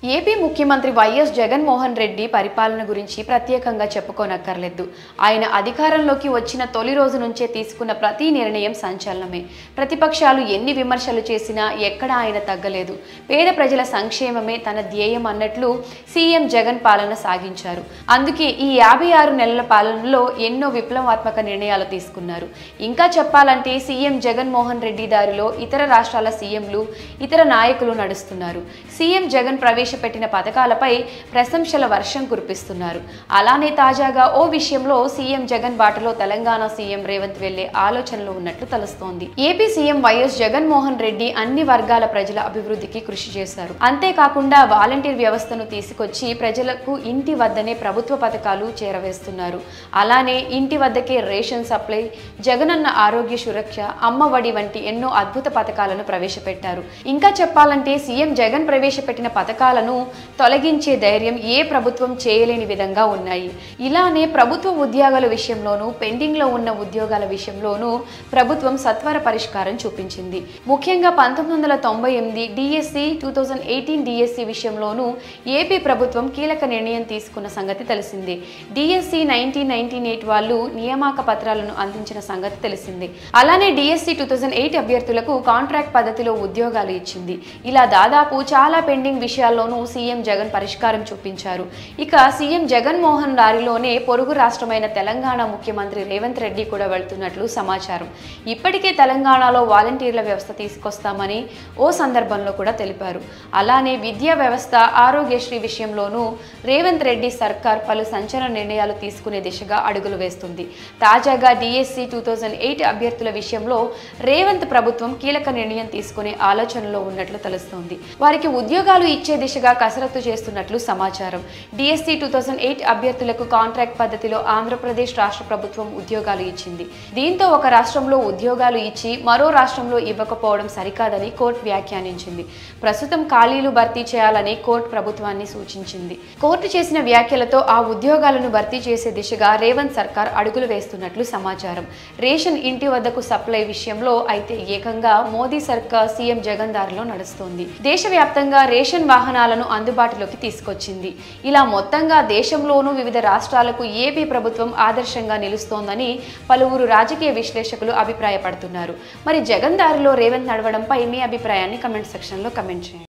AP ముఖ్యమంత్రి YS Jaganmohan Reddy పరిపాలన గురించి ప్రత్యేకంగా చెప్పుకోనక్కర్లేదు. ఆయన అధికారంలోకి వచ్చిన తొలి రోజు నుంచే తీసుకున్న ప్రతి నిర్ణయం సంచలనమే. ప్రతిపక్షాలు ఎన్ని విమర్శలు చేసినా ఎక్కడ ఆయన తగ్గలేదు. పేద ప్రజల సంక్షేమమే తన ధ్యేయం అన్నట్లు సీఎం జగన్ పాలన సాగించారు. అందుకే ఈ 56 నెలల పాలనలో ఎన్నో విప్లవాత్మక నిర్ణయాలు తీసుకున్నారు. ఇంకా చెప్పాలంటే సీఎం జగన్మోహన్ రెడ్డి దారిలో ఇతర రాష్ట్రాల సీఎంలు, ఇతర నాయకులు నడుస్తున్నారు. సీఎం జగన్ ప్రవేశపెట్టిన పథకాలపై ప్రశంసల వర్షం కురిపిస్తున్నారు. అలానే తాజాగా ఓ విషయంలో సీఎం జగన్ బాటలో తెలంగాణ సీఎం రేవంత్ వెళ్లే ఆలోచనలు ఉన్నట్లు తెలుస్తోంది. AP CM YS Jaganmohan Reddy అన్ని వర్గాల ప్రజల అభివృద్ధికి కృషి చేశారు. అంతేకాకుండా వాలంటీర్ వ్యవస్థను తీసుకొచ్చి ప్రజలకు ఇంటి వద్దనే ప్రభుత్వ పథకాలు చేరవేస్తున్నారు. అలానే ఇంటి వద్దకే రేషన్ సప్లై, జగనన్న ఆరోగ్య సురక్ష, అమ్మఒడి వంటి ఎన్నో అద్భుత పథకాలను ప్రవేశపెట్టారు. ఇంకా చెప్పాలంటే సీఎం జగన్ ప్రవేశపెట్టిన పథకాలను తొలగించే ధైర్యం ఏ ప్రభుత్వం చేయలేని విధంగా ఉన్నాయి. ఇలానే ప్రభుత్వ ఉద్యోగాల విషయంలోనూ, పెండింగ్ లో ఉన్న ఉద్యోగాల విషయంలోనూ ప్రభుత్వం సత్వర పరిష్కారం చూపించింది. ముఖ్యంగా 1998 డిఎస్సి, 2018 డిఎస్సి విషయంలోనూ ఏపీ ప్రభుత్వం కీలక నిర్ణయం తీసుకున్న సంగతి తెలిసిందే. డిఎస్సి 1998 వాళ్ళు నియామక పత్రాలను అందించిన సంగతి తెలిసిందే. అలానే డిఎస్సి 2008 అభ్యర్థులకు కాంట్రాక్ట్ పద్ధతిలో ఉద్యోగాలు ఇచ్చింది. ఇలా దాదాపు చాలా పెండింగ్ విషయాల్లోనూ సీఎం జగన్ పరిష్కారం చూపించారు. ఇక సీఎం జగన్మోహన్ దారిలోనే పొరుగు రాష్ట్రమైన తెలంగాణ ముఖ్యమంత్రి రేవంత్ రెడ్డి కూడా వెళ్తున్నట్లు సమాచారం. ఇప్పటికే తెలంగాణలో వాలంటీర్ల వ్యవస్థ తీసుకొస్తామని ఓ సందర్భంలో కూడా తెలిపారు. అలానే విద్యా వ్యవస్థ, ఆరోగ్యశ్రీ విషయంలోనూ రేవంత్ రెడ్డి సర్కార్ పలు సంచలన నిర్ణయాలు తీసుకునే దిశగా అడుగులు వేస్తుంది. తాజాగా డిఎస్సి 2008 అభ్యర్థుల విషయంలో రేవంత్ ప్రభుత్వం కీలక నిర్ణయం తీసుకునే ఆలోచనలో ఉన్నట్లు తెలుస్తోంది. వారికి ఉద్యోగాలు ఇచ్చే దిశగా కసరత్తు చేస్తున్నట్లు సమాచారం. డిఎస్సి 2008 అభ్యర్థులకు కాంట్రాక్ట్ పద్ధతిలో ఆంధ్రప్రదేశ్ రాష్ట్ర ప్రభుత్వం ఉద్యోగాలు ఇచ్చింది. దీంతో ఒక రాష్ట్రంలో ఉద్యోగాలు ఇచ్చి మరో రాష్ట్రంలో ఇవ్వకపోవడం సరికాదని కోర్టు వ్యాఖ్యానించింది. ప్రస్తుతం ఖాళీలు భర్తీ చేయాలని కోర్టు ప్రభుత్వాన్ని సూచించింది. కోర్టు చేసిన వ్యాఖ్యలతో ఆ ఉద్యోగాలను భర్తీ చేసే దిశగా రేవంత్ సర్కార్ అడుగులు వేస్తున్నట్లు సమాచారం. రేషన్ ఇంటి వద్దకు సప్లై విషయంలో అయితే ఏకంగా మోదీ సర్కార్ సీఎం జగన్ దారిలో నడుస్తోంది. దేశవ్యాప్తంగా రేషన్ వాహనాలను అందుబాటులోకి తీసుకొచ్చింది. ఇలా మొత్తంగా దేశంలోనూ వివిధ రాష్ట్రాలకు ఏపీ ప్రభుత్వం ఆదర్శంగా నిలుస్తోందని పలువురు రాజకీయ విశ్లేషకులు అభిప్రాయపడుతున్నారు. మరి జగన్ దారిలో రేవంత్ నడవడంపై మీ అభిప్రాయాన్ని కమెంట్ సెక్షన్లో కమెంట్ చేయండి.